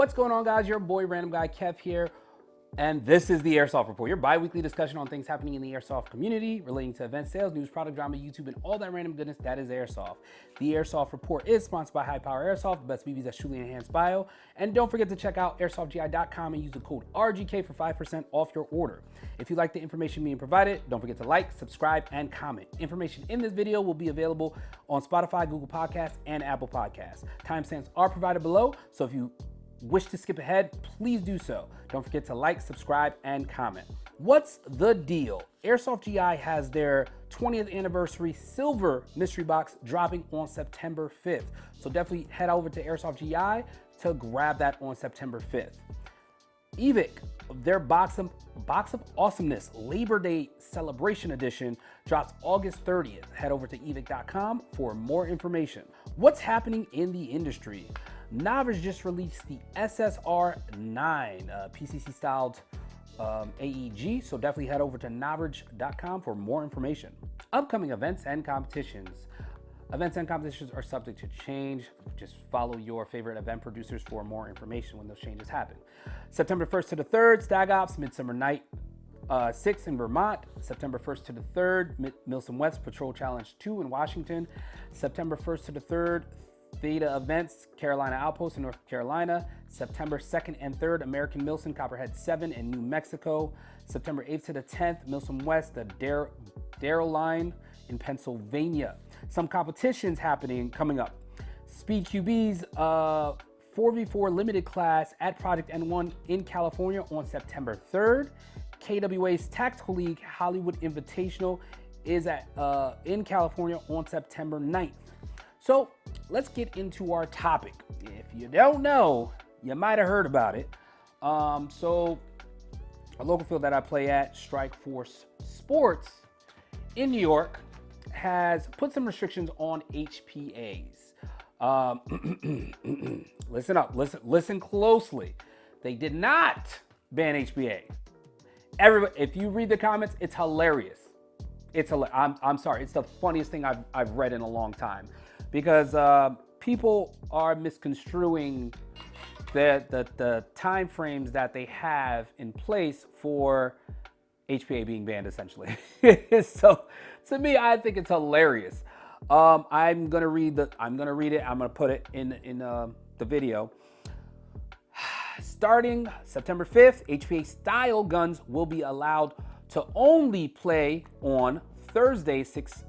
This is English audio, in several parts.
What's going on, guys? Your boy, Random Guy Kev here, and this is the Airsoft Report, your bi-weekly discussion on things happening in the Airsoft community, relating to events, sales, news, product drama, YouTube, and all that random goodness that is Airsoft. The Airsoft Report is sponsored by High Power Airsoft, the best BBs that truly enhance bio, and don't forget to check out airsoftgi.com and use the code RGK for 5% off your order. If you like the information being provided, don't forget to like, subscribe, and comment. Information in this video will be available on Spotify, Google Podcasts, and Apple Podcasts. Timestamps are provided below, so if you wish to skip ahead, please do so. Don't forget to like, subscribe, and comment. What's the deal? Airsoft GI has their 20th anniversary silver mystery box dropping on September 5th. So definitely head over to Airsoft GI to grab that on September 5th. EVIC, their Box of Awesomeness Labor Day Celebration Edition drops August 30th. Head over to evic.com for more information. What's happening in the industry? Navrj just released the SSR9 PCC-styled AEG, so definitely head over to navrj.com for more information. Upcoming events and competitions. Events and competitions are subject to change. Just follow your favorite event producers for more information when those changes happen. September 1st to the 3rd, Stag Ops Midsummer Night 6 in Vermont. September 1st to the 3rd, Milsom West Patrol Challenge 2 in Washington. September 1st to the 3rd, Theta Events, Carolina Outpost in North Carolina. September 2nd and 3rd, American Milson, Copperhead 7 in New Mexico. September 8th to the 10th, Milsom West, the Darrow Line in Pennsylvania. Some competitions coming up. Speed QB's 4v4 limited class at Project N1 in California on September 3rd. KWA's Tactical League Hollywood Invitational is in California on September 9th. So let's get into our topic. If you don't know, you might have heard about it. So a local field that I play at, Strike Force Sports in New York, has put some restrictions on HPAs. Listen up, listen closely. They did not ban HPA. Everybody, if you read the comments, it's hilarious. I'm sorry, it's the funniest thing I've read in a long time. Because people are misconstruing the time frames that they have in place for HPA being banned, essentially. So to me, I think it's hilarious. I'm gonna read it. I'm gonna put it in the video. Starting September 5th, HPA style guns will be allowed to only play on Thursday 6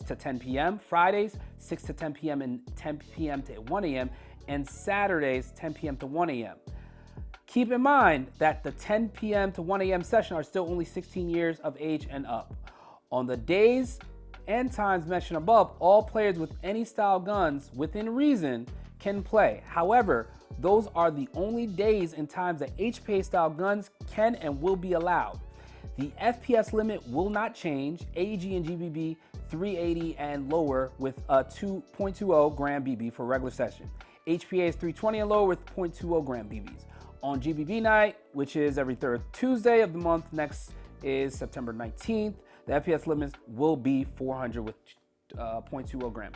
to 10 p.m., Fridays 6 to 10 p.m. and 10 p.m. to 1 a.m., and Saturdays 10 p.m. to 1 a.m. Keep in mind that the 10 p.m. to 1 a.m. session are still only 16 years of age and up. On the days and times mentioned above, all players with any style guns within reason can play. However, those are the only days and times that HPA style guns can and will be allowed. The FPS limit will not change. AEG and GBB 380 and lower with a 2.20 gram BB for regular session. HPA is 320 and lower with 0.20 gram BBs. On GBB night, which is every third Tuesday of the month, next is September 19th, the FPS limits will be 400 with 0.20 gram.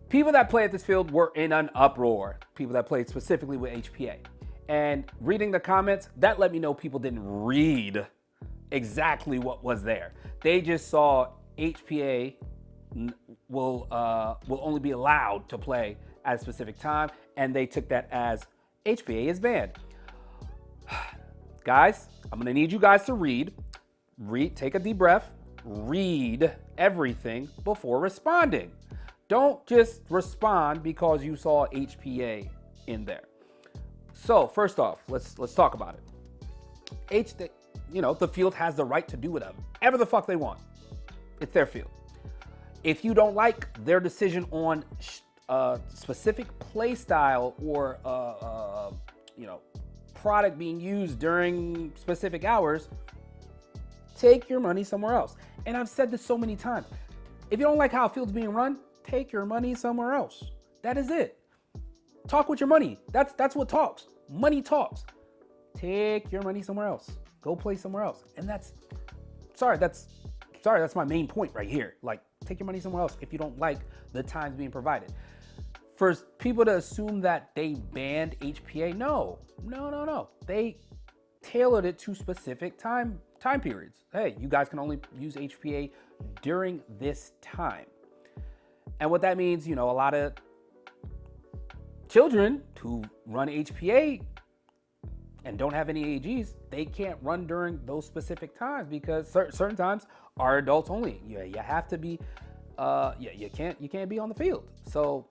People that play at this field were in an uproar. People that played specifically with HPA. And reading the comments, that let me know people didn't read exactly what was there. They just saw HPA will only be allowed to play at a specific time, and they took that as HPA is banned. Guys, I'm gonna need you guys to read, take a deep breath, read everything before responding. Don't just respond because you saw HPA in there. So first off, let's talk about it. The field has the right to do whatever the fuck they want. It's their field. If you don't like their decision on specific play style or product being used during specific hours, take your money somewhere else. And I've said this so many times. If you don't like how a field's being run, take your money somewhere else. That is it. Talk with your money. That's what talks. Money talks. Take your money somewhere else. Go play somewhere else. And that's my main point right here. Like, take your money somewhere else if you don't like the times being provided. for people to assume that they banned HPA, no. They tailored it to specific time periods. Hey, you guys can only use HPA during this time. And what that means, a lot of children who run HPA and don't have any AGs, they can't run during those specific times because certain times are adults only. You have to be, you can't be on the field. So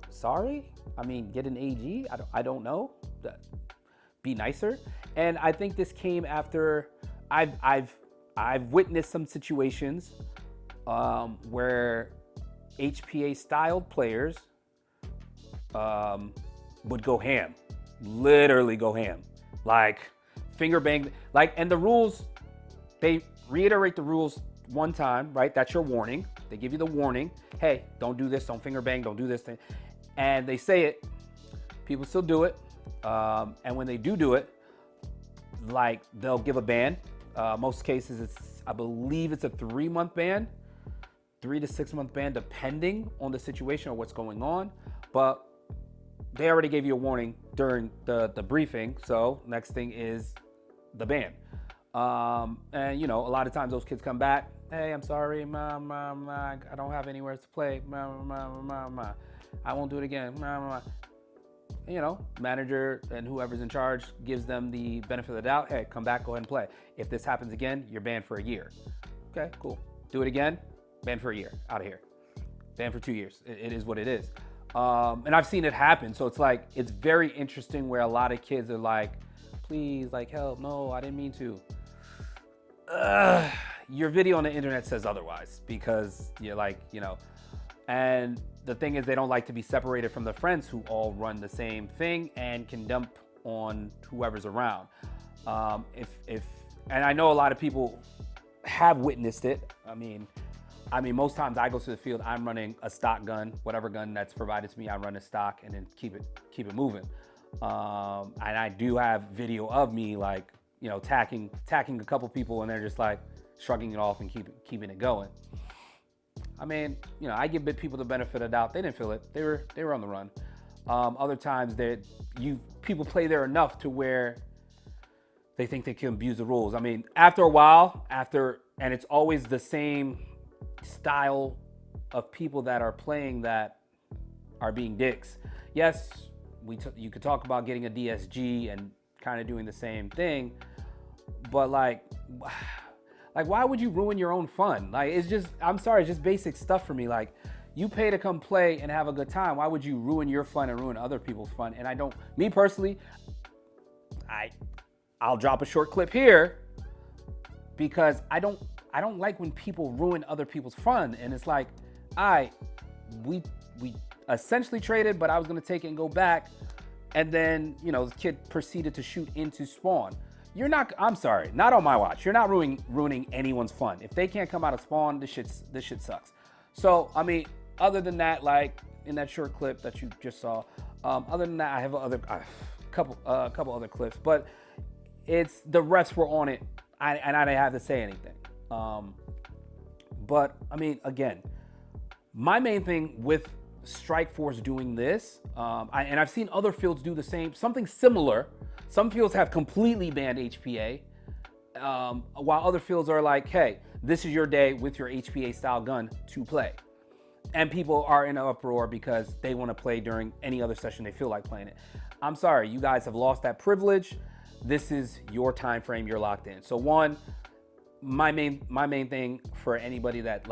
sorry. I mean, get an AG. I don't know. Be nicer. And I think this came after I've witnessed some situations where HPA styled players would go ham, literally go ham, like finger bang, and the rules, they reiterate the rules one time, right? That's your warning. They give you the warning. Hey, don't do this, don't finger bang, don't do this thing. And they say it, people still do it. And when they do it, they'll give a ban. Most cases, I believe it's a 3-month ban, 3 to 6 month ban, depending on the situation or what's going on. But they already gave you a warning during the briefing. So next thing is the ban. And a lot of times those kids come back. Hey, I'm sorry, mom, I don't have anywhere to play. I won't do it again. Manager and whoever's in charge gives them the benefit of the doubt. Hey, come back, go ahead and play. If this happens again, you're banned for a year. Okay, cool. Do it again, banned for a year, out of here. Banned for 2 years. It is what it is. And I've seen it happen. So it's very interesting where a lot of kids are like, please, help, no, I didn't mean to. Your video on the internet says otherwise because you're and the thing is, they don't like to be separated from the friends who all run the same thing and can dump on whoever's around. And I know a lot of people have witnessed it. I mean, most times I go to the field, I'm running a stock gun, whatever gun that's provided to me, I run a stock and then keep it moving. And I do have video of me tacking a couple people and they're just shrugging it off and keeping it going. I mean, I give people the benefit of the doubt. They didn't feel it. They were on the run. Other times people play there enough to where they think they can abuse the rules. I mean, after a while, and it's always the same style of people that are playing that are being dicks. Yes, you could talk about getting a DSG and kind of doing the same thing, but why would you ruin your own fun? I'm sorry, it's just basic stuff for me. You pay to come play and have a good time. Why would you ruin your fun and ruin other people's fun? And me personally, I'll drop a short clip here because I don't like when people ruin other people's fun. And it's we essentially traded, but I was gonna take it and go back. And then, the kid proceeded to shoot into spawn. I'm sorry, not on my watch. You're not ruining anyone's fun. If they can't come out of spawn, this shit sucks. So, I mean, other than that, in that short clip that you just saw, other than that, I have a couple other clips, but it's the refs were on it, and I didn't have to say anything. But I mean, again, my main thing with Strike Force doing this, and I've seen other fields do the same, something similar. Some fields have completely banned HPA, while other fields are hey, this is your day with your HPA style gun to play. And people are in an uproar because they want to play during any other session they feel like playing it. I'm sorry, you guys have lost that privilege. This is your time frame, you're locked in. So one, my main thing for anybody that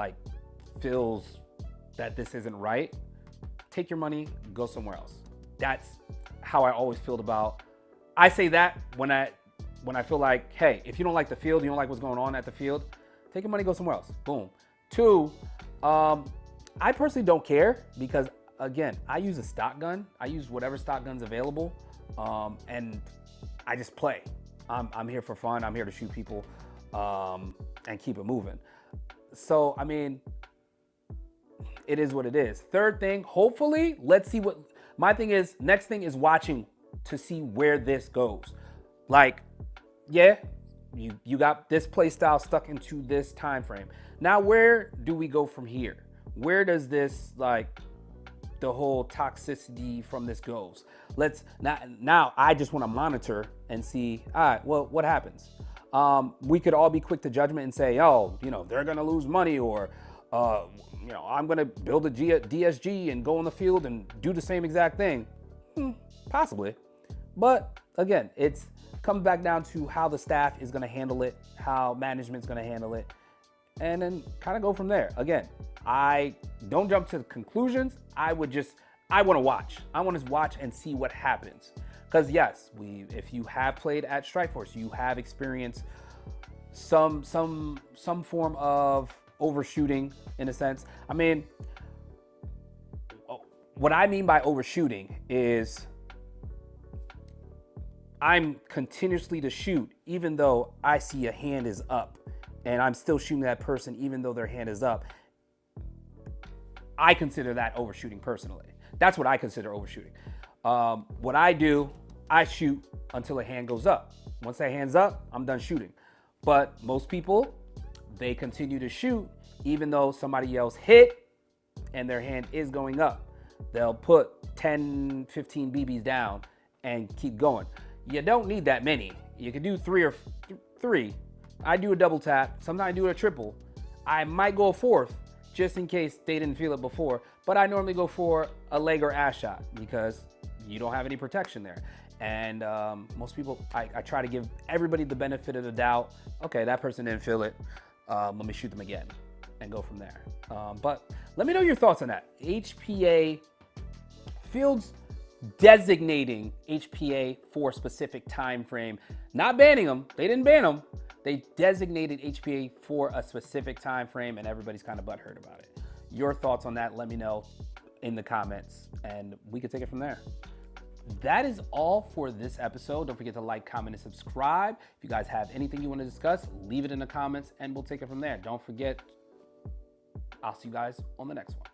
feels that this isn't right, take your money, go somewhere else. That's how I always feel about. I say that when I feel hey, if you don't like the field, you don't like what's going on at the field, take your money, go somewhere else. Boom. Two, I personally don't care because, again, I use a stock gun. I use whatever stock gun's available, and I just play. I'm here for fun. I'm here to shoot people and keep it moving. So, I mean, it is what it is. Third thing, hopefully, let's see what my thing is. Next thing is watching to see where this goes. Yeah, you got this play style stuck into this time frame. Now, where do we go from here? Where does this the whole toxicity from this goes. Let's now I just want to monitor and see, all right, well, what happens? We could all be quick to judgment and say, oh, they're going to lose money, or, I'm going to build a DSG and go on the field and do the same exact thing. Possibly. But again, it comes back down to how the staff is going to handle it, how management's going to handle it, and then kind of go from there. Again, I don't jump to conclusions. I want to watch. I want to watch and see what happens. Because yes, if you have played at Strikeforce, you have experienced some form of overshooting in a sense. I mean, what I mean by overshooting is I'm continuously to shoot even though I see a hand is up, and I'm still shooting that person even though their hand is up. I consider that overshooting personally. That's what I consider overshooting. What I do, I shoot until a hand goes up. Once that hand's up, I'm done shooting. But most people, they continue to shoot even though somebody else hit and their hand is going up. They'll put 10, 15 BBs down and keep going. You don't need that many. You can do three. I do a double tap. Sometimes I do a triple. I might go a fourth just in case they didn't feel it before. But I normally go for a leg or ass shot because you don't have any protection there. And most people, I try to give everybody the benefit of the doubt. Okay, that person didn't feel it. Let me shoot them again and go from there. But let me know your thoughts on that. HPA fields designating HPA for a specific time frame, not banning them. They didn't ban them. They designated HPA for a specific time frame, and everybody's kind of butthurt about it. Your thoughts on that, let me know in the comments, and we can take it from there. That is all for this episode. Don't forget to like, comment, and subscribe. If you guys have anything you want to discuss, leave it in the comments, and we'll take it from there. Don't forget, I'll see you guys on the next one.